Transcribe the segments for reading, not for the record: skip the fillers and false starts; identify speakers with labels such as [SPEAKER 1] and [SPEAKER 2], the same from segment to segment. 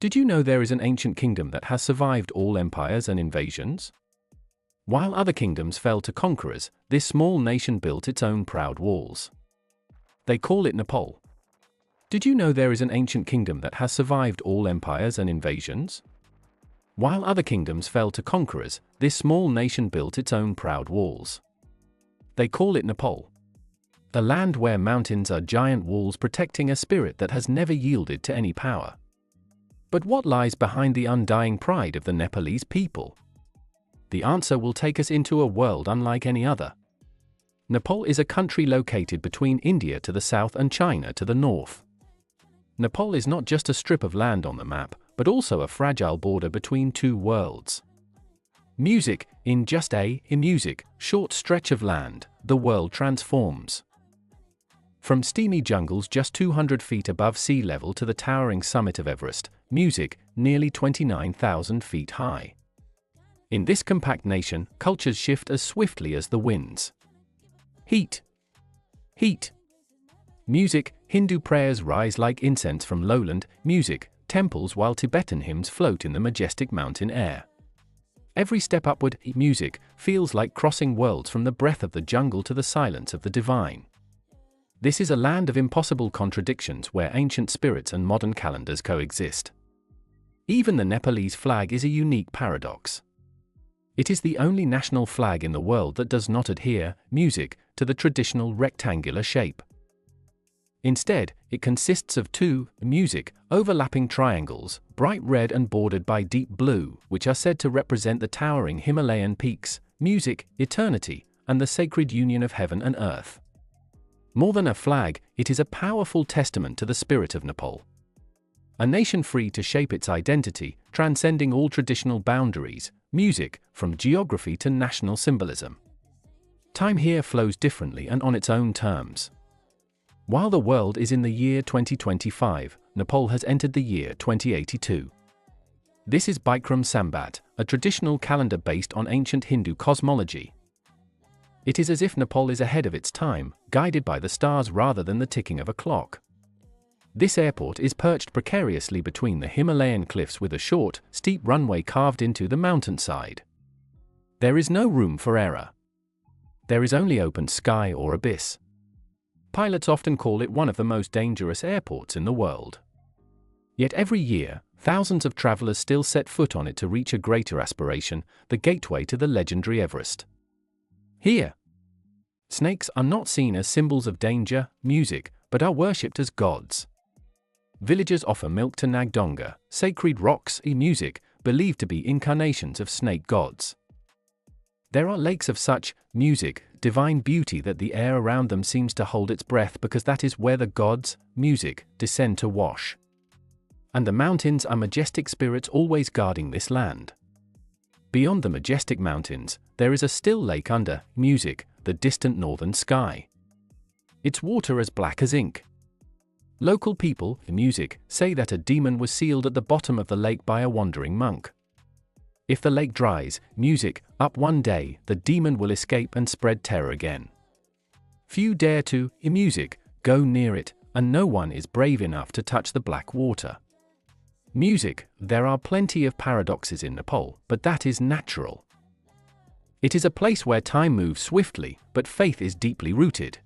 [SPEAKER 1] Did you know there is an ancient kingdom that has survived all empires and invasions? While other kingdoms fell to conquerors, this small nation built its own proud walls. They call it Nepal. Did you know there is an ancient kingdom that has survived all empires and invasions? While other kingdoms fell to conquerors, this small nation built its own proud walls. They call it Nepal. A land where mountains are giant walls protecting a spirit that has never yielded to any power. But what lies behind the undying pride of the Nepalese people? The answer will take us into a world unlike any other. Nepal is a country located between India to the south and China to the north. Nepal is not just a strip of land on the map, but also a fragile border between two worlds. Music, in just a music, short stretch of land, the world transforms. From steamy jungles just 200 feet above sea level to the towering summit of Everest, music, nearly 29,000 feet high. In this compact nation, cultures shift as swiftly as the winds. Heat. Music, Hindu prayers rise like incense from lowland music temples while Tibetan hymns float in the majestic mountain air. Every step upward, music, feels like crossing worlds from the breath of the jungle to the silence of the divine. This is a land of impossible contradictions where ancient spirits and modern calendars coexist. Even the Nepalese flag is a unique paradox. It is the only national flag in the world that does not adhere, music, to the traditional rectangular shape. Instead, it consists of two, music, overlapping triangles, bright red and bordered by deep blue, which are said to represent the towering Himalayan peaks, music, eternity, and the sacred union of heaven and earth. More than a flag, it is a powerful testament to the spirit of Nepal. A nation free to shape its identity, transcending all traditional boundaries, music, from geography to national symbolism. Time here flows differently and on its own terms. While the world is in the year 2025, Nepal has entered the year 2082. This is Bikram Sambat, a traditional calendar based on ancient Hindu cosmology. It is as if Nepal is ahead of its time, guided by the stars rather than the ticking of a clock. This airport is perched precariously between the Himalayan cliffs with a short, steep runway carved into the mountainside. There is no room for error. There is only open sky or abyss. Pilots often call it one of the most dangerous airports in the world. Yet every year, thousands of travelers still set foot on it to reach a greater aspiration, the gateway to the legendary Everest. Here, snakes are not seen as symbols of danger, music, but are worshipped as gods. Villagers offer milk to Nagdonga, sacred rocks, music, believed to be incarnations of snake gods. There are lakes of such music, divine beauty that the air around them seems to hold its breath because that is where the gods, music, descend to wash. And the mountains are majestic spirits always guarding this land. Beyond the majestic mountains, there is a still lake under music, the distant northern sky. Its water as black as ink. Local people, music, say that a demon was sealed at the bottom of the lake by a wandering monk. If the lake dries, music, up one day, the demon will escape and spread terror again. Few dare to, music, go near it, and no one is brave enough to touch the black water. Music, there are plenty of paradoxes in Nepal, but that is natural. It is a place where time moves swiftly, but faith is deeply rooted.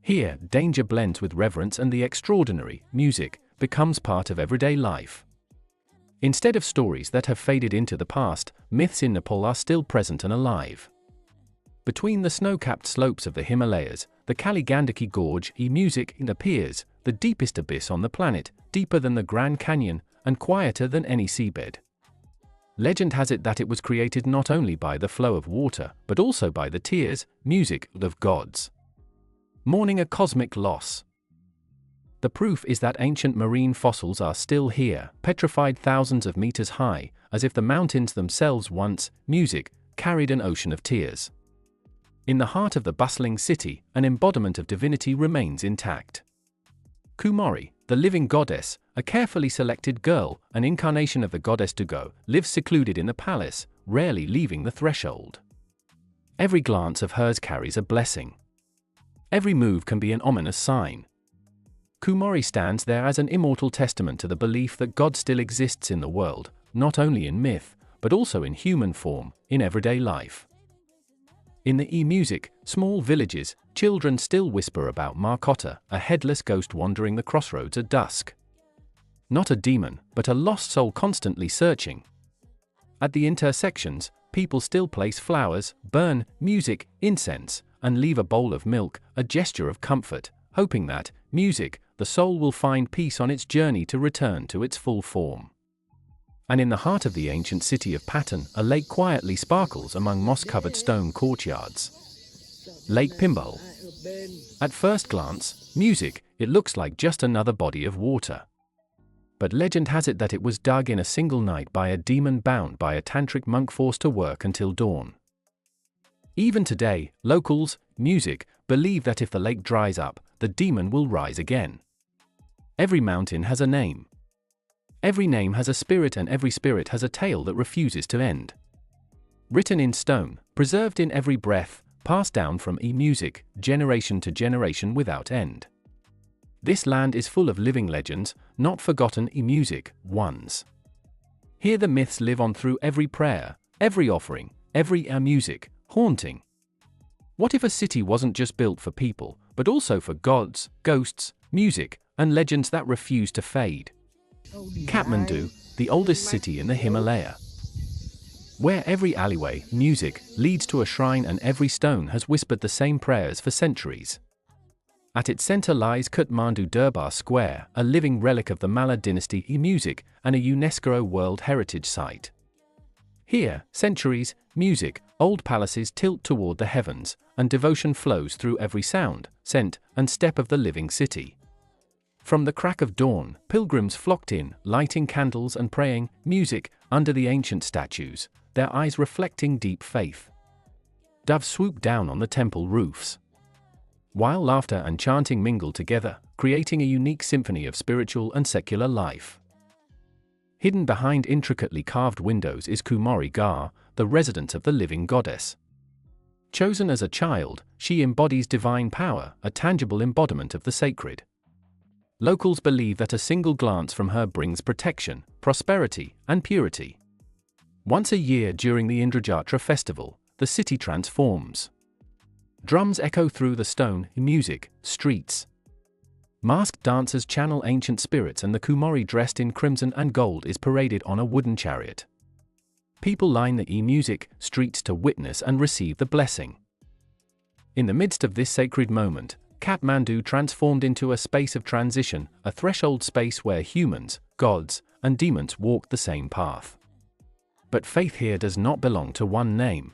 [SPEAKER 1] Here, danger blends with reverence and the extraordinary, music, becomes part of everyday life. Instead of stories that have faded into the past, myths in Nepal are still present and alive. Between the snow-capped slopes of the Himalayas, the Kali Gandaki Gorge, music appears, the deepest abyss on the planet, deeper than the Grand Canyon, and quieter than any seabed. Legend has it that it was created not only by the flow of water, but also by the tears, music, of gods. Mourning a cosmic loss. The proof is that ancient marine fossils are still here, petrified thousands of meters high, as if the mountains themselves once, music, carried an ocean of tears. In the heart of the bustling city, an embodiment of divinity remains intact. Kumari, the living goddess, a carefully selected girl, an incarnation of the goddess Dugo, lives secluded in the palace, rarely leaving the threshold. Every glance of hers carries a blessing. Every move can be an ominous sign. Kumori stands there as an immortal testament to the belief that God still exists in the world, not only in myth, but also in human form, in everyday life. In the e-music, small villages, children still whisper about Marcotta, a headless ghost wandering the crossroads at dusk. Not a demon, but a lost soul constantly searching. At the intersections, people still place flowers, burn music, incense, and leave a bowl of milk, a gesture of comfort, hoping that, music, the soul will find peace on its journey to return to its full form. And in the heart of the ancient city of Patan, a lake quietly sparkles among moss-covered stone courtyards. Lake Pimbul. At first glance, music, it looks like just another body of water. But legend has it that it was dug in a single night by a demon bound by a tantric monk forced to work until dawn. Even today, locals, music, believe that if the lake dries up, the demon will rise again. Every mountain has a name. Every name has a spirit, and every spirit has a tale that refuses to end. Written in stone, preserved in every breath, passed down from e-music, generation to generation without end. This land is full of living legends, not forgotten e-music ones. Here the myths live on through every prayer, every offering, every music, haunting. What if a city wasn't just built for people, but also for gods, ghosts, music, and legends that refuse to fade? Kathmandu, the oldest city in the Himalaya. Where every alleyway, music, leads to a shrine and every stone has whispered the same prayers for centuries. At its center lies Kathmandu Durbar Square, a living relic of the Malla dynasty e-music and a UNESCO World Heritage Site. Here, centuries, music, old palaces tilt toward the heavens, and devotion flows through every sound, scent, and step of the living city. From the crack of dawn, pilgrims flocked in, lighting candles and praying, music, under the ancient statues, their eyes reflecting deep faith. Doves swooped down on the temple roofs, while laughter and chanting mingled together, creating a unique symphony of spiritual and secular life. Hidden behind intricately carved windows is Kumori Gar, the residence of the living goddess. Chosen as a child, she embodies divine power, a tangible embodiment of the sacred. Locals believe that a single glance from her brings protection, prosperity, and purity. Once a year during the Indrajatra festival, the city transforms. Drums echo through the stone music streets. Masked dancers channel ancient spirits, and the Kumori dressed in crimson and gold is paraded on a wooden chariot. People line the e-music streets to witness and receive the blessing. In the midst of this sacred moment, Kathmandu transformed into a space of transition, a threshold space where humans, gods, and demons walk the same path. But faith here does not belong to one name.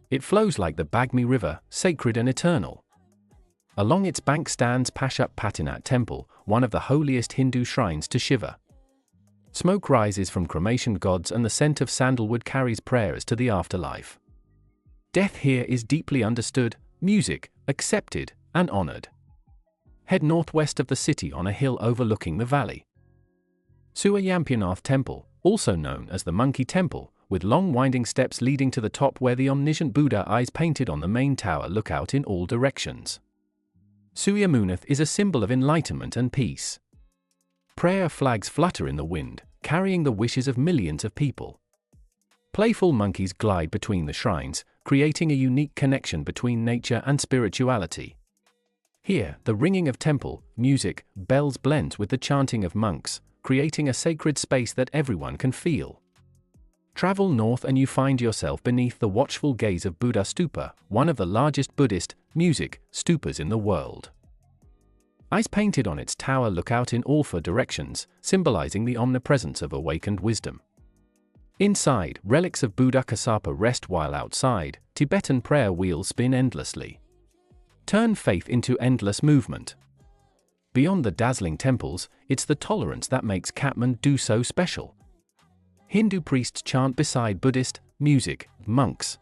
[SPEAKER 1] It flows like the Bagmi River, sacred and eternal. Along its bank stands Pashup Patinath Temple, one of the holiest Hindu shrines to Shiva. Smoke rises from cremation gods and the scent of sandalwood carries prayers to the afterlife. Death here is deeply understood, music, accepted, and honored. Head northwest of the city on a hill overlooking the valley. Suayampunath Temple, also known as the Monkey Temple, with long winding steps leading to the top where the omniscient Buddha eyes painted on the main tower look out in all directions. Suyamunath is a symbol of enlightenment and peace. Prayer flags flutter in the wind, carrying the wishes of millions of people. Playful monkeys glide between the shrines, creating a unique connection between nature and spirituality. Here, the ringing of temple music bells blends with the chanting of monks, creating a sacred space that everyone can feel. Travel north and you find yourself beneath the watchful gaze of Buddha Stupa, one of the largest Buddhist music stupas in the world. Eyes painted on its tower look out in all four directions, symbolizing the omnipresence of awakened wisdom. Inside, relics of Buddha Kasapa rest, while outside, Tibetan prayer wheels spin endlessly. Turn faith into endless movement. Beyond the dazzling temples, it's the tolerance that makes Kathmandu so special. Hindu priests chant beside Buddhist music monks.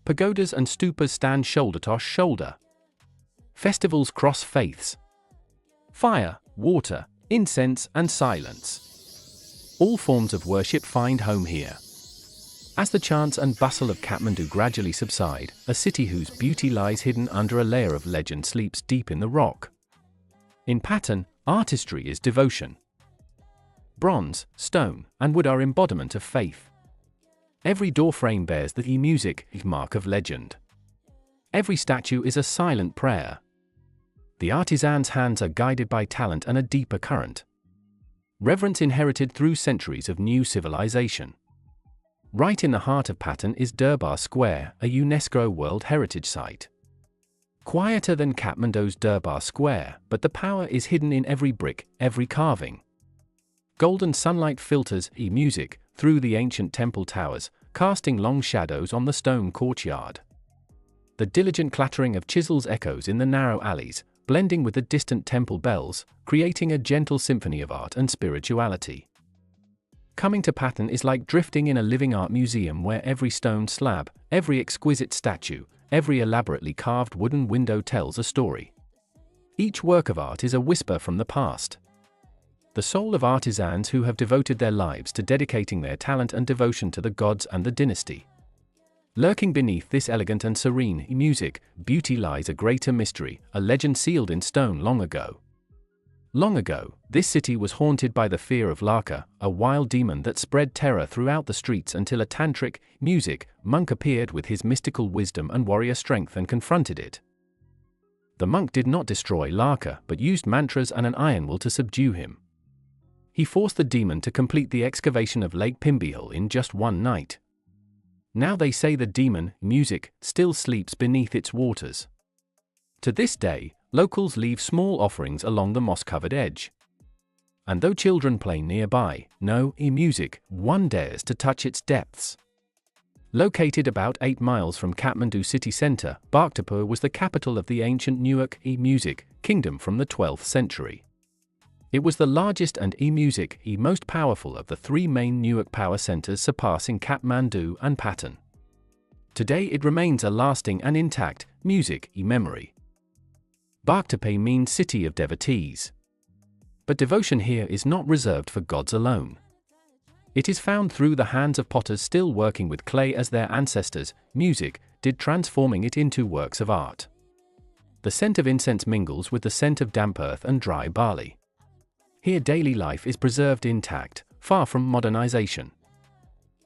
[SPEAKER 1] Pagodas and stupas stand shoulder to shoulder. Festivals cross faiths. Fire, water, incense, and silence. All forms of worship find home here. As the chants and bustle of Kathmandu gradually subside, a city whose beauty lies hidden under a layer of legend sleeps deep in the rock. In pattern, artistry is devotion. Bronze, stone, and wood are embodiment of faith. Every doorframe bears the music mark of legend. Every statue is a silent prayer. The artisan's hands are guided by talent and a deeper current. Reverence inherited through centuries of new civilization. Right in the heart of Patan is Durbar Square, a UNESCO World Heritage Site. Quieter than Kathmandu's Durbar Square, but the power is hidden in every brick, every carving. Golden sunlight filters music through the ancient temple towers, casting long shadows on the stone courtyard. The diligent clattering of chisels echoes in the narrow alleys, blending with the distant temple bells, creating a gentle symphony of art and spirituality. Coming to Patan is like drifting in a living art museum where every stone slab, every exquisite statue, every elaborately carved wooden window tells a story. Each work of art is a whisper from the past. The soul of artisans who have devoted their lives to dedicating their talent and devotion to the gods and the dynasty. Lurking beneath this elegant and serene music, beauty lies a greater mystery, a legend sealed in stone long ago. Long ago, this city was haunted by the fear of Laka, a wild demon that spread terror throughout the streets until a tantric music monk appeared with his mystical wisdom and warrior strength and confronted it. The monk did not destroy Laka but used mantras and an iron will to subdue him. He forced the demon to complete the excavation of Lake Pimbihal in just one night. Now they say the demon, music, still sleeps beneath its waters. To this day, locals leave small offerings along the moss-covered edge. And though children play nearby, no music, one dares to touch its depths. Located about 8 miles from Kathmandu city centre, Bhaktapur was the capital of the ancient Nuak music kingdom from the 12th century. It was the largest and music most powerful of the 3 main Nuak power centres surpassing Kathmandu and Patan. Today it remains a lasting and intact music memory. Bhaktapur means city of devotees. But devotion here is not reserved for gods alone. It is found through the hands of potters still working with clay as their ancestors, music, did, transforming it into works of art. The scent of incense mingles with the scent of damp earth and dry barley. Here daily life is preserved intact, far from modernization.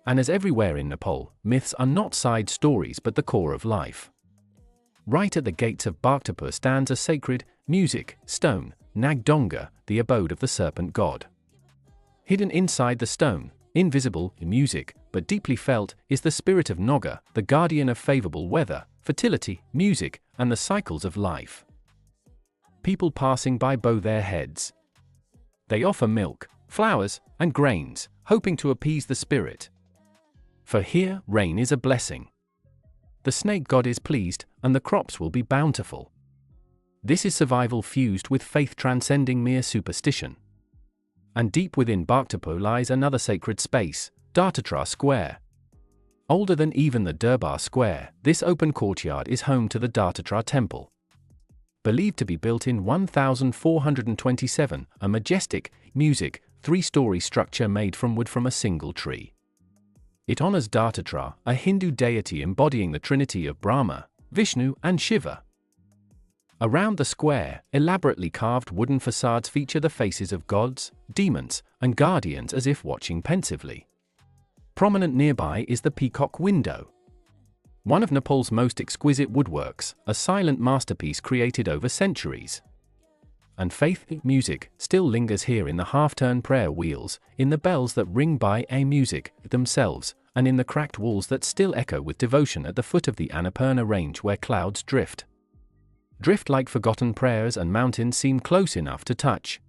[SPEAKER 1] And as everywhere in Nepal, myths are not side stories but the core of life. Right at the gates of Bhaktapur stands a sacred, music, stone, Nagdonga, the abode of the serpent god. Hidden inside the stone, invisible, music, but deeply felt, is the spirit of Noga, the guardian of favorable weather, fertility, music, and the cycles of life. People passing by bow their heads. They offer milk, flowers, and grains, hoping to appease the spirit. For here, rain is a blessing. The snake god is pleased, and the crops will be bountiful. This is survival fused with faith transcending mere superstition. And deep within Bhaktapur lies another sacred space, Dattatreya Square. Older than even the Durbar Square, this open courtyard is home to the Dattatreya temple. Believed to be built in 1427, a majestic, music, 3-story structure made from wood from a single tree. It honors Dattatreya, a Hindu deity embodying the trinity of Brahma, Vishnu, and Shiva. Around the square, elaborately carved wooden facades feature the faces of gods, demons, and guardians as if watching pensively. Prominent nearby is the peacock window. One of Nepal's most exquisite woodworks, a silent masterpiece created over centuries. And faith music still lingers here in the half-turn prayer wheels, in the bells that ring by music themselves, and in the cracked walls that still echo with devotion at the foot of the Annapurna range where clouds drift. Drift like forgotten prayers and mountains seem close enough to touch.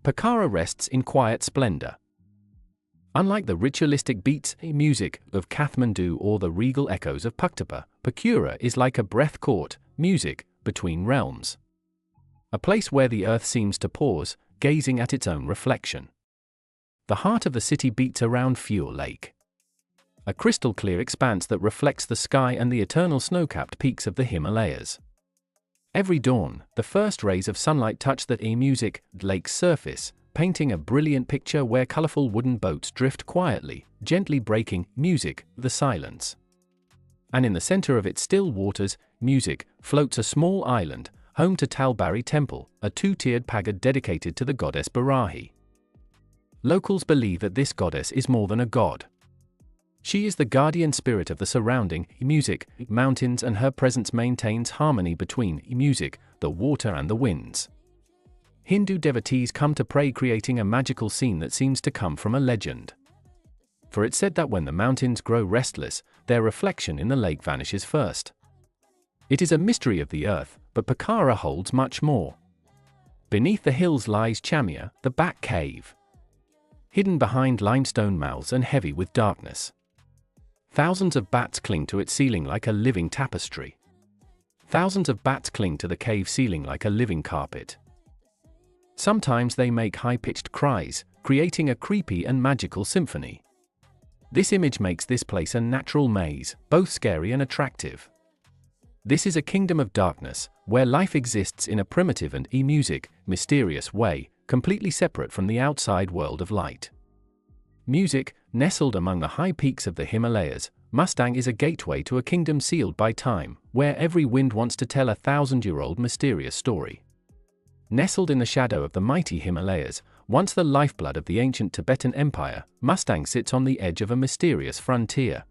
[SPEAKER 1] Pokhara rests in quiet splendor. Unlike the ritualistic beats music of Kathmandu or the regal echoes of Bhaktapur, Pokhara is like a breath caught music between realms. A place where the earth seems to pause, gazing at its own reflection. The heart of the city beats around Fuel Lake. A crystal-clear expanse that reflects the sky and the eternal snow-capped peaks of the Himalayas. Every dawn, the first rays of sunlight touch the music lake's surface, painting a brilliant picture where colorful wooden boats drift quietly, gently breaking music the silence. And in the center of its still waters, music floats a small island, home to Talbari Temple, a two-tiered pagod dedicated to the goddess Barahi. Locals believe that this goddess is more than a god. She is the guardian spirit of the surrounding music mountains, and her presence maintains harmony between music, the water and the winds. Hindu devotees come to pray, creating a magical scene that seems to come from a legend. For it's said that when the mountains grow restless, their reflection in the lake vanishes first. It is a mystery of the earth, but Pokhara holds much more. Beneath the hills lies Chamia, the Bat Cave. Hidden behind limestone mouths and heavy with darkness. Thousands of bats cling to its ceiling like a living tapestry. Thousands of bats cling to the cave ceiling like a living carpet. Sometimes they make high-pitched cries, creating a creepy and magical symphony. This image makes this place a natural maze, both scary and attractive. This is a kingdom of darkness, where life exists in a primitive and music, mysterious way, completely separate from the outside world of light. Music, nestled among the high peaks of the Himalayas, Mustang is a gateway to a kingdom sealed by time, where every wind wants to tell a thousand-year-old mysterious story. Nestled in the shadow of the mighty Himalayas, once the lifeblood of the ancient Tibetan Empire, Mustang sits on the edge of a mysterious frontier.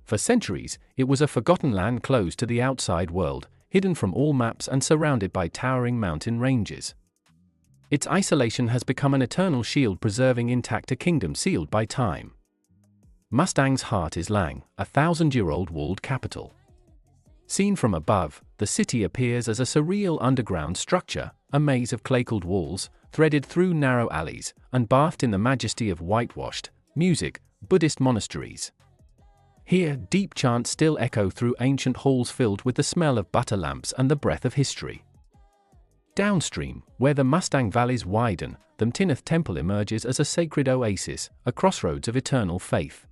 [SPEAKER 1] For centuries, it was a forgotten land closed to the outside world, hidden from all maps and surrounded by towering mountain ranges. Its isolation has become an eternal shield preserving intact a kingdom sealed by time. Mustang's heart is Lang, a thousand-year-old walled capital. Seen from above, the city appears as a surreal underground structure, a maze of clay-clad walls, threaded through narrow alleys, and bathed in the majesty of whitewashed, music, Buddhist monasteries. Here, deep chants still echo through ancient halls filled with the smell of butter lamps and the breath of history. Downstream, where the Mustang valleys widen, the Mtinath Temple emerges as a sacred oasis, a crossroads of eternal faith.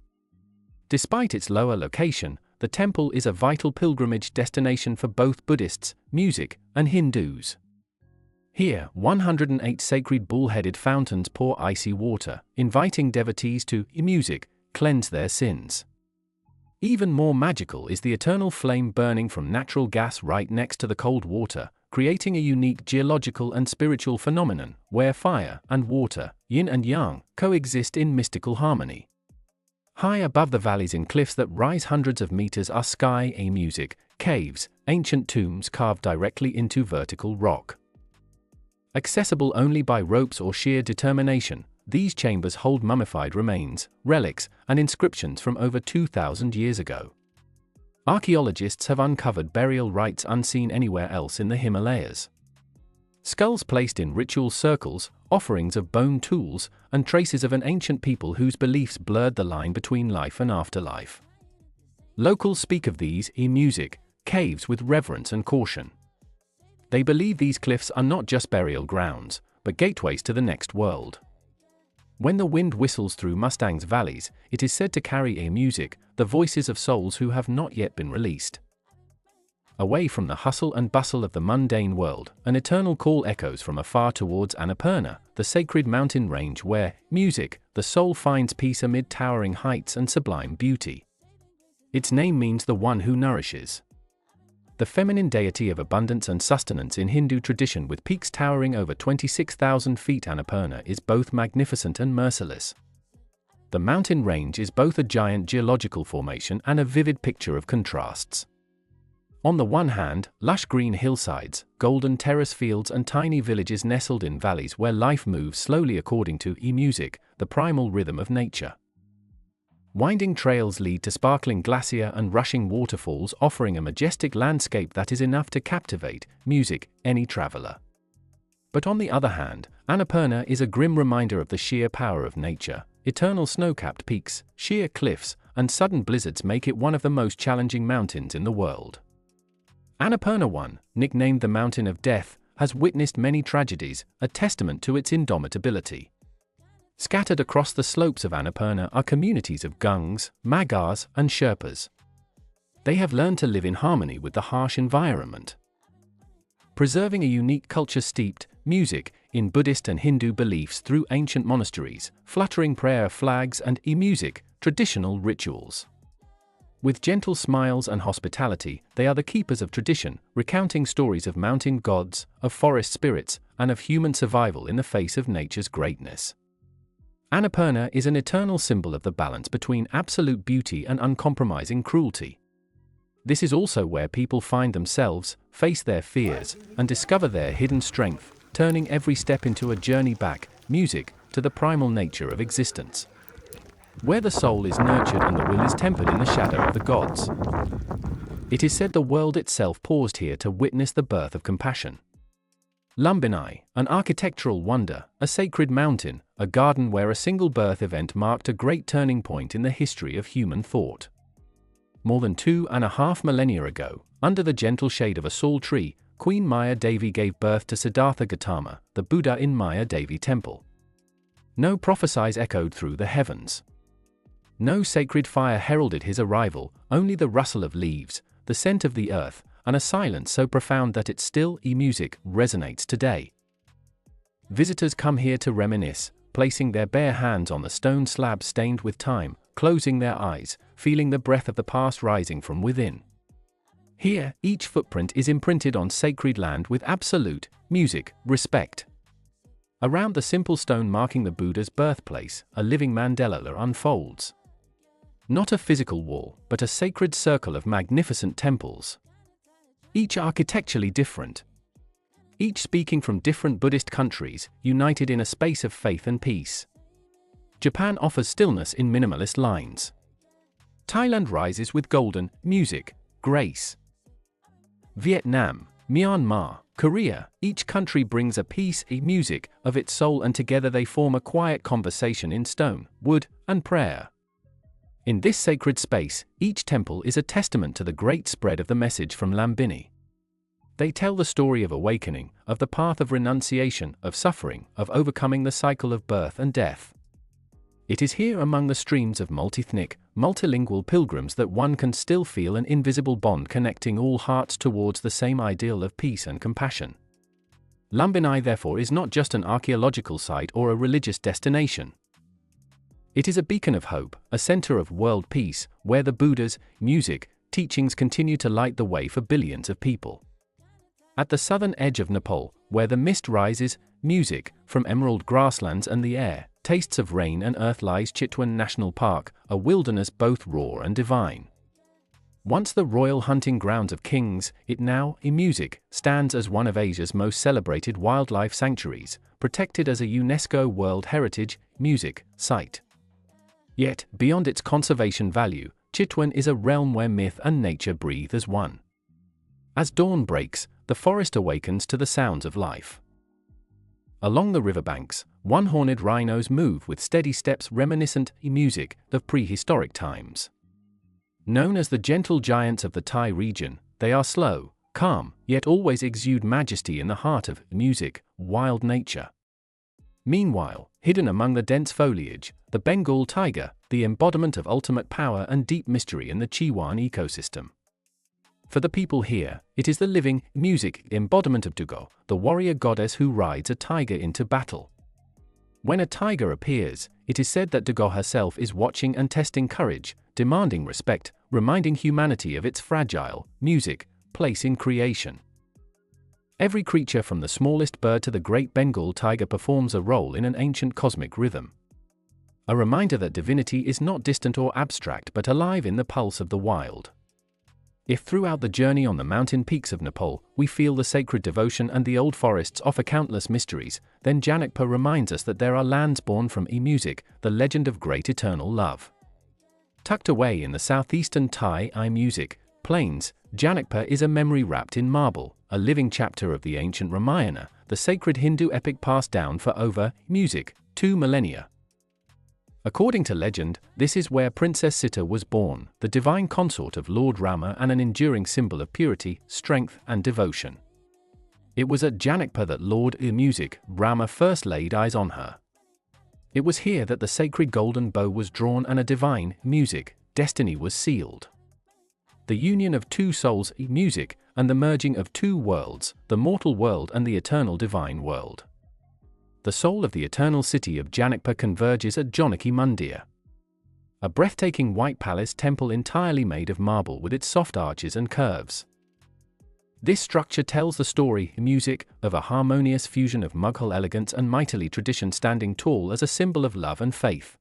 [SPEAKER 1] Despite its lower location, the temple is a vital pilgrimage destination for both Buddhists, music, and Hindus. Here, 108 sacred bull-headed fountains pour icy water, inviting devotees to music, cleanse their sins. Even more magical is the eternal flame burning from natural gas right next to the cold water, creating a unique geological and spiritual phenomenon, where fire and water, yin and yang, coexist in mystical harmony. High above the valleys and cliffs that rise hundreds of meters are sky music, caves, ancient tombs carved directly into vertical rock. Accessible only by ropes or sheer determination, these chambers hold mummified remains, relics, and inscriptions from over 2,000 years ago. Archaeologists have uncovered burial rites unseen anywhere else in the Himalayas. Skulls placed in ritual circles, offerings of bone tools, and traces of an ancient people whose beliefs blurred the line between life and afterlife. Locals speak of these music caves with reverence and caution. They believe these cliffs are not just burial grounds, but gateways to the next world. When the wind whistles through Mustang's valleys, it is said to carry music, the voices of souls who have not yet been released. Away from the hustle and bustle of the mundane world, an eternal call echoes from afar towards Annapurna, the sacred mountain range where, music, the soul finds peace amid towering heights and sublime beauty. Its name means the one who nourishes. The feminine deity of abundance and sustenance in Hindu tradition, with peaks towering over 26,000 feet, Annapurna is both magnificent and merciless. The mountain range is both a giant geological formation and a vivid picture of contrasts. On the one hand, lush green hillsides, golden terrace fields and tiny villages nestled in valleys where life moves slowly according to music, the primal rhythm of nature. Winding trails lead to sparkling glacier and rushing waterfalls, offering a majestic landscape that is enough to captivate music any traveler. But on the other hand, Annapurna is a grim reminder of the sheer power of nature. Eternal snow-capped peaks, sheer cliffs, and sudden blizzards make it one of the most challenging mountains in the world. Annapurna 1, nicknamed the Mountain of Death, has witnessed many tragedies, a testament to its indomitability. Scattered across the slopes of Annapurna are communities of Gungs, Magars, and Sherpas. They have learned to live in harmony with the harsh environment, preserving a unique culture steeped, music, in Buddhist and Hindu beliefs through ancient monasteries, fluttering prayer flags and music, traditional rituals. With gentle smiles and hospitality, they are the keepers of tradition, recounting stories of mountain gods, of forest spirits, and of human survival in the face of nature's greatness. Annapurna is an eternal symbol of the balance between absolute beauty and uncompromising cruelty. This is also where people find themselves, face their fears, and discover their hidden strength, turning every step into a journey back, music, to the primal nature of existence. Where the soul is nurtured and the will is tempered in the shadow of the gods. It is said the world itself paused here to witness the birth of compassion. Lumbini, an architectural wonder, a sacred mountain, a garden where a single birth event marked a great turning point in the history of human thought. More than 2.5 millennia ago, under the gentle shade of a sal tree, Queen Maya Devi gave birth to Siddhartha Gautama, the Buddha in Maya Devi Temple. No prophecies echoed through the heavens. No sacred fire heralded his arrival, only the rustle of leaves, the scent of the earth, and a silence so profound that its still music resonates today. Visitors come here to reminisce, placing their bare hands on the stone slab stained with time, closing their eyes, feeling the breath of the past rising from within. Here, each footprint is imprinted on sacred land with absolute music, respect. Around the simple stone marking the Buddha's birthplace, a living mandala unfolds. Not a physical wall, but a sacred circle of magnificent temples. Each architecturally different. Each speaking from different Buddhist countries, united in a space of faith and peace. Japan offers stillness in minimalist lines. Thailand rises with golden music, grace. Vietnam, Myanmar, Korea, each country brings a piece, music, of its soul, and together they form a quiet conversation in stone, wood, and prayer. In this sacred space, each temple is a testament to the great spread of the message from Lumbini. They tell the story of awakening, of the path of renunciation, of suffering, of overcoming the cycle of birth and death. It is here among the streams of multi-ethnic, multilingual pilgrims that one can still feel an invisible bond connecting all hearts towards the same ideal of peace and compassion. Lumbini therefore is not just an archaeological site or a religious destination. It is a beacon of hope, a center of world peace, where the Buddha's music teachings continue to light the way for billions of people. At the southern edge of Nepal, where the mist rises, music from emerald grasslands and the air tastes of rain and earth, lies Chitwan National Park, a wilderness both raw and divine. Once the royal hunting grounds of kings, it now, music, stands as one of Asia's most celebrated wildlife sanctuaries, protected as a UNESCO World Heritage music site. Yet, beyond its conservation value, Chitwan is a realm where myth and nature breathe as one. As dawn breaks, the forest awakens to the sounds of life. Along the riverbanks, one-horned rhinos move with steady steps reminiscent music of prehistoric times. Known as the gentle giants of the Thai region, they are slow, calm, yet always exude majesty in the heart of music, wild nature. Meanwhile, hidden among the dense foliage, the Bengal tiger, the embodiment of ultimate power and deep mystery in the Chitwan ecosystem. For the people here, it is the living, music embodiment of Dugo, the warrior goddess who rides a tiger into battle. When a tiger appears, it is said that Dugo herself is watching and testing courage, demanding respect, reminding humanity of its fragile, music, place in creation. Every creature from the smallest bird to the great Bengal tiger performs a role in an ancient cosmic rhythm. A reminder that divinity is not distant or abstract but alive in the pulse of the wild. If throughout the journey on the mountain peaks of Nepal, we feel the sacred devotion and the old forests offer countless mysteries, then Janakpur reminds us that there are lands born from music, the legend of great eternal love. Tucked away in the southeastern Thai music plains, Janakpur is a memory wrapped in marble, a living chapter of the ancient Ramayana, the sacred Hindu epic passed down for over 2 millennia. According to legend, this is where Princess Sita was born, the divine consort of Lord Rama and an enduring symbol of purity, strength, and devotion. It was at Janakpur that Lord music, Rama first laid eyes on her. It was here that the sacred golden bow was drawn and a divine music destiny was sealed. The union of two souls, music, and the merging of two worlds, the mortal world and the eternal divine world. The soul of the eternal city of Janakpur converges at Janaki Mandir. a breathtaking white palace temple entirely made of marble with its soft arches and curves. This structure tells the story, music, of a harmonious fusion of Mughal elegance and mighty tradition standing tall as a symbol of love and faith.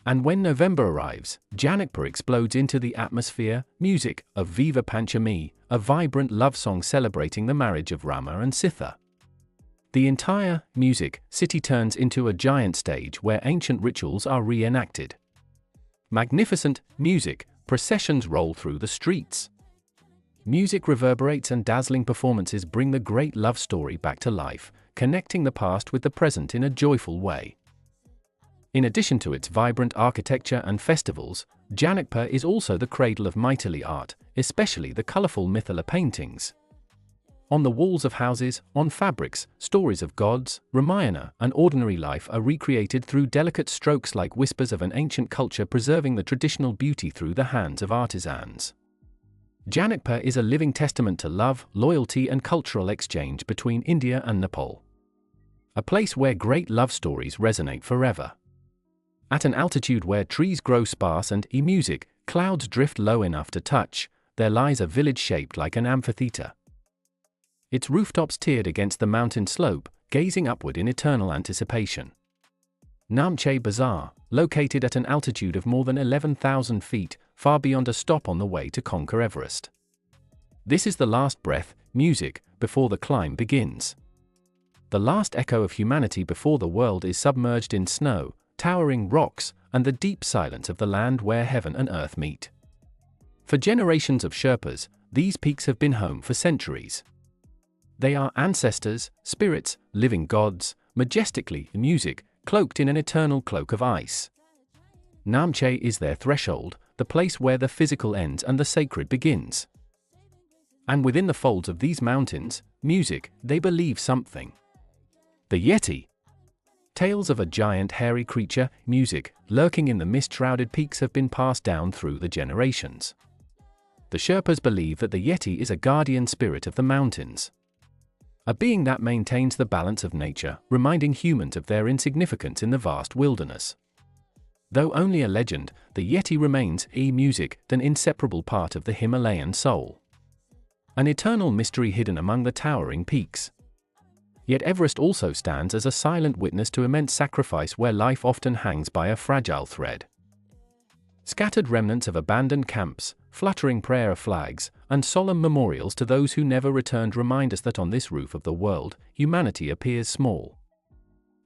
[SPEAKER 1] And when November arrives, Janakpur explodes into the atmosphere, music, of Viva Panchami, a vibrant love song celebrating the marriage of Rama and Sita. The entire music city turns into a giant stage where ancient rituals are reenacted. Magnificent music processions roll through the streets. Music reverberates and dazzling performances bring the great love story back to life, connecting the past with the present in a joyful way. In addition to its vibrant architecture and festivals, Janakpur is also the cradle of Maithili art, especially the colorful Mithila paintings. On the walls of houses, on fabrics, stories of gods, Ramayana, and ordinary life are recreated through delicate strokes like whispers of an ancient culture preserving the traditional beauty through the hands of artisans. Janakpur is a living testament to love, loyalty and cultural exchange between India and Nepal. A place where great love stories resonate forever. At an altitude where trees grow sparse and music, clouds drift low enough to touch, there lies a village shaped like an amphitheater. Its rooftops tiered against the mountain slope, gazing upward in eternal anticipation. Namche Bazaar, located at an altitude of more than 11,000 feet, far beyond a stop on the way to conquer Everest. This is the last breath, music, before the climb begins. The last echo of humanity before the world is submerged in snow, towering rocks, and the deep silence of the land where heaven and earth meet. For generations of Sherpas, these peaks have been home for centuries. They are ancestors, spirits, living gods, majestically music, cloaked in an eternal cloak of ice. Namche is their threshold, the place where the physical ends and the sacred begins. And within the folds of these mountains, music, they believe something. The Yeti. Tales of a giant hairy creature, music, lurking in the mist-shrouded peaks have been passed down through the generations. The Sherpas believe that the Yeti is a guardian spirit of the mountains. A being that maintains the balance of nature, reminding humans of their insignificance in the vast wilderness. Though only a legend, the Yeti remains music, an inseparable part of the Himalayan soul. An eternal mystery hidden among the towering peaks. Yet Everest also stands as a silent witness to immense sacrifice where life often hangs by a fragile thread. Scattered remnants of abandoned camps, fluttering prayer flags, and solemn memorials to those who never returned remind us that on this roof of the world, humanity appears small.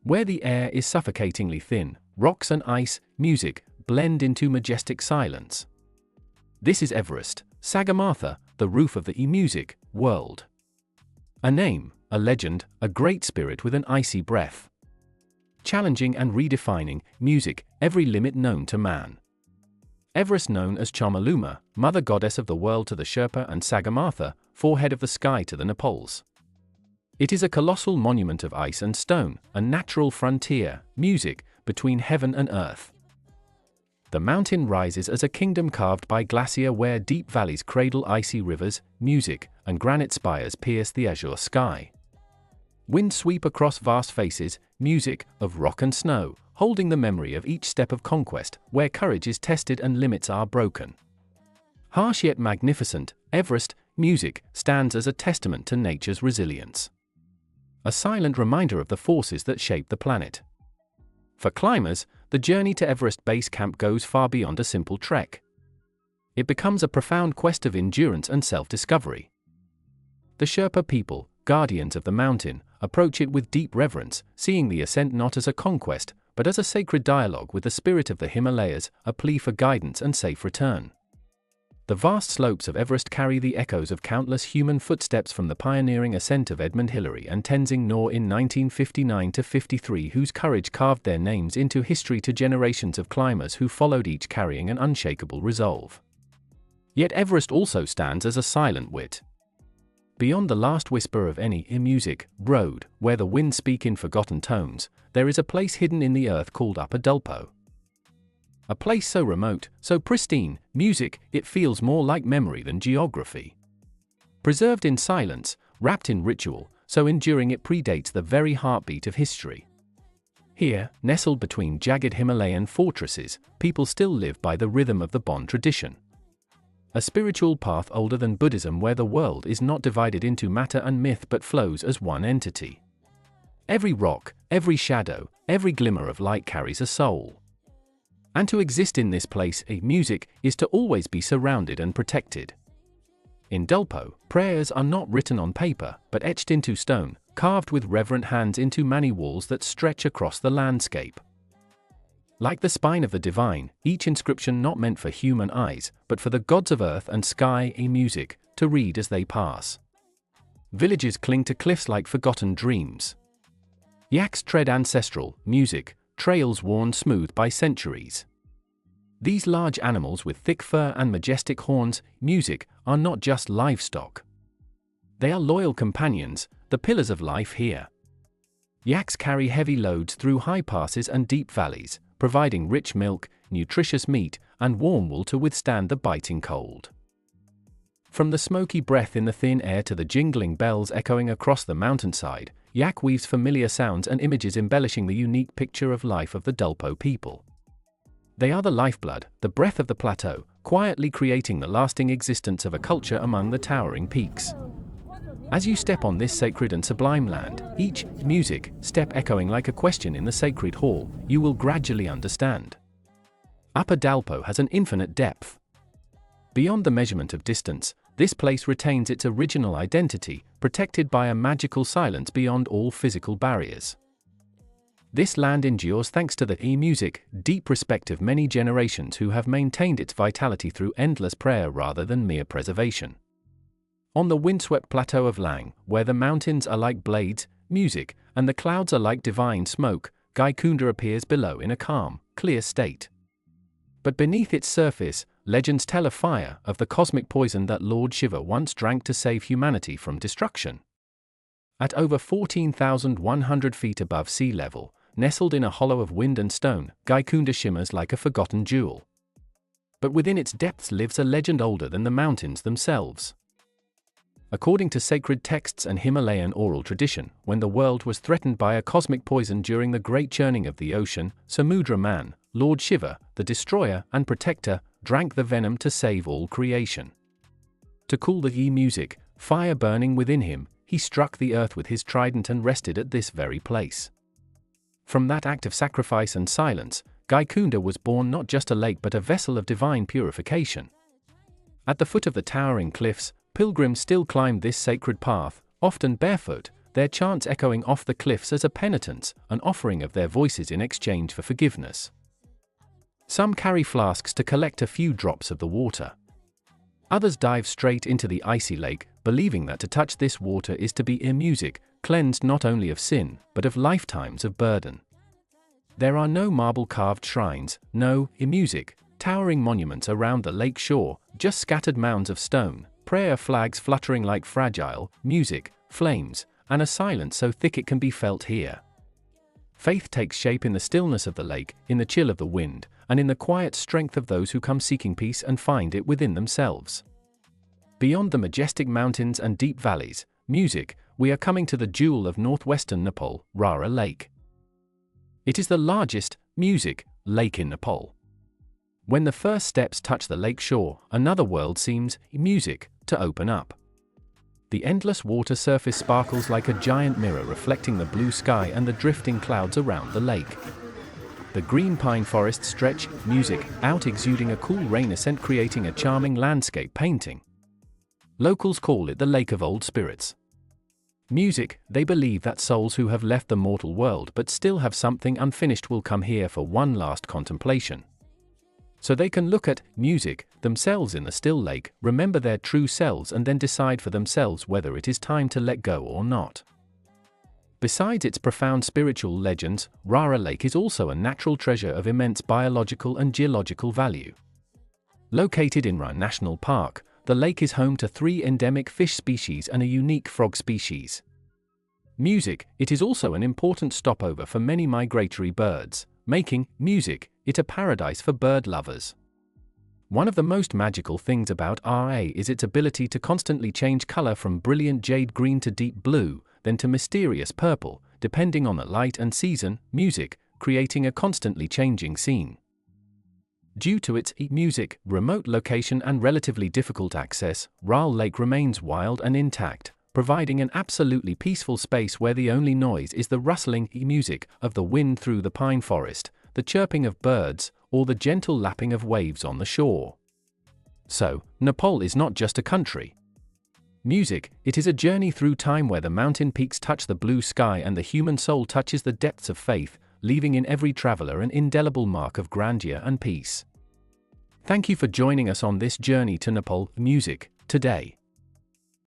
[SPEAKER 1] Where the air is suffocatingly thin, rocks and ice, music, blend into majestic silence. This is Everest, Sagarmatha, the roof of the music world. A name, a legend, a great spirit with an icy breath. Challenging and redefining, music, every limit known to man. Everest, known as Chomolungma, mother goddess of the world to the Sherpa, and Sagarmatha, forehead of the sky to the Nepals. It is a colossal monument of ice and stone, a natural frontier, music, between heaven and earth. The mountain rises as a kingdom carved by glacier where deep valleys cradle icy rivers, music, and granite spires pierce the azure sky. Winds sweep across vast faces, music, of rock and snow, holding the memory of each step of conquest, where courage is tested and limits are broken. Harsh yet magnificent, Everest, music, stands as a testament to nature's resilience. A silent reminder of the forces that shape the planet. For climbers, the journey to Everest Base Camp goes far beyond a simple trek. It becomes a profound quest of endurance and self-discovery. The Sherpa people, guardians of the mountain, approach it with deep reverence, seeing the ascent not as a conquest, but as a sacred dialogue with the spirit of the Himalayas, a plea for guidance and safe return. The vast slopes of Everest carry the echoes of countless human footsteps from the pioneering ascent of Edmund Hillary and Tenzing Norgay in 1959–53, whose courage carved their names into history, to generations of climbers who followed, each carrying an unshakable resolve. Yet Everest also stands as a silent wit. Beyond the last whisper of any music road, where the winds speak in forgotten tones, there is a place hidden in the earth called Upper Dulpo. A place so remote, so pristine, music, it feels more like memory than geography. Preserved in silence, wrapped in ritual, so enduring it predates the very heartbeat of history. Here, nestled between jagged Himalayan fortresses, people still live by the rhythm of the Bon tradition. A spiritual path older than Buddhism where the world is not divided into matter and myth but flows as one entity. Every rock, every shadow, every glimmer of light carries a soul. And to exist in this place, music, is to always be surrounded and protected. In Dulpo, prayers are not written on paper, but etched into stone, carved with reverent hands into many walls that stretch across the landscape. Like the spine of the divine, each inscription not meant for human eyes, but for the gods of earth and sky, music, to read as they pass. Villages cling to cliffs like forgotten dreams. Yaks tread ancestral, music, trails worn smooth by centuries. These large animals with thick fur and majestic horns, music, are not just livestock. They are loyal companions, the pillars of life here. Yaks carry heavy loads through high passes and deep valleys, providing rich milk, nutritious meat, and warm wool to withstand the biting cold. From the smoky breath in the thin air to the jingling bells echoing across the mountainside, yak weaves familiar sounds and images embellishing the unique picture of life of the Dulpo people. They are the lifeblood, the breath of the plateau, quietly creating the lasting existence of a culture among the towering peaks. As you step on this sacred and sublime land, each music step echoing like a question in the sacred hall, you will gradually understand. Upper Dalpo has an infinite depth. Beyond the measurement of distance, this place retains its original identity, protected by a magical silence beyond all physical barriers. This land endures thanks to the music, deep respect of many generations who have maintained its vitality through endless prayer rather than mere preservation. On the windswept plateau of Lang, where the mountains are like blades, music, and the clouds are like divine smoke, Gaikunda appears below in a calm, clear state. But beneath its surface, legends tell of fire, of the cosmic poison that Lord Shiva once drank to save humanity from destruction. At over 14,100 feet above sea level, nestled in a hollow of wind and stone, Gaikunda shimmers like a forgotten jewel. But within its depths lives a legend older than the mountains themselves. According to sacred texts and Himalayan oral tradition, when the world was threatened by a cosmic poison during the great churning of the ocean, Samudra Man, Lord Shiva, the destroyer and protector, drank the venom to save all creation. To cool the music, fire burning within him, he struck the earth with his trident and rested at this very place. From that act of sacrifice and silence, Gaikunda was born not just a lake but a vessel of divine purification. At the foot of the towering cliffs, pilgrims still climbed this sacred path, often barefoot, their chants echoing off the cliffs as a penitence, an offering of their voices in exchange for forgiveness. Some carry flasks to collect a few drops of the water. Others dive straight into the icy lake, believing that to touch this water is to be music, cleansed not only of sin, but of lifetimes of burden. There are no marble-carved shrines, no music, towering monuments around the lake shore, just scattered mounds of stone, prayer flags fluttering like fragile music, flames, and a silence so thick it can be felt here. Faith takes shape in the stillness of the lake, in the chill of the wind, and in the quiet strength of those who come seeking peace and find it within themselves. Beyond the majestic mountains and deep valleys, music, we are coming to the jewel of northwestern Nepal, Rara Lake. It is the largest music lake in Nepal. When the first steps touch the lake shore, another world seems music to open up. The endless water surface sparkles like a giant mirror reflecting the blue sky and the drifting clouds around the lake. The green pine forests stretch, music, out exuding a cool rain ascent creating a charming landscape painting. Locals call it the Lake of Old Spirits. Music, they believe that souls who have left the mortal world but still have something unfinished will come here for one last contemplation. So they can look at music themselves in the still lake, remember their true selves and then decide for themselves whether it is time to let go or not. Besides its profound spiritual legends, Rara Lake is also a natural treasure of immense biological and geological value. Located in Rara National Park, the lake is home to 3 endemic fish species and a unique frog species. Music, it is also an important stopover for many migratory birds, making music it a paradise for bird lovers. One of the most magical things about RA is its ability to constantly change color from brilliant jade green to deep blue, then to mysterious purple, depending on the light and season. Music, creating a constantly changing scene. Due to its music, remote location and relatively difficult access, Ral Lake remains wild and intact, providing an absolutely peaceful space where the only noise is the rustling music of the wind through the pine forest, the chirping of birds, or the gentle lapping of waves on the shore. So, Nepal is not just a country. Music, it is a journey through time where the mountain peaks touch the blue sky and the human soul touches the depths of faith, leaving in every traveler an indelible mark of grandeur and peace. Thank you for joining us on this journey to Nepal music today.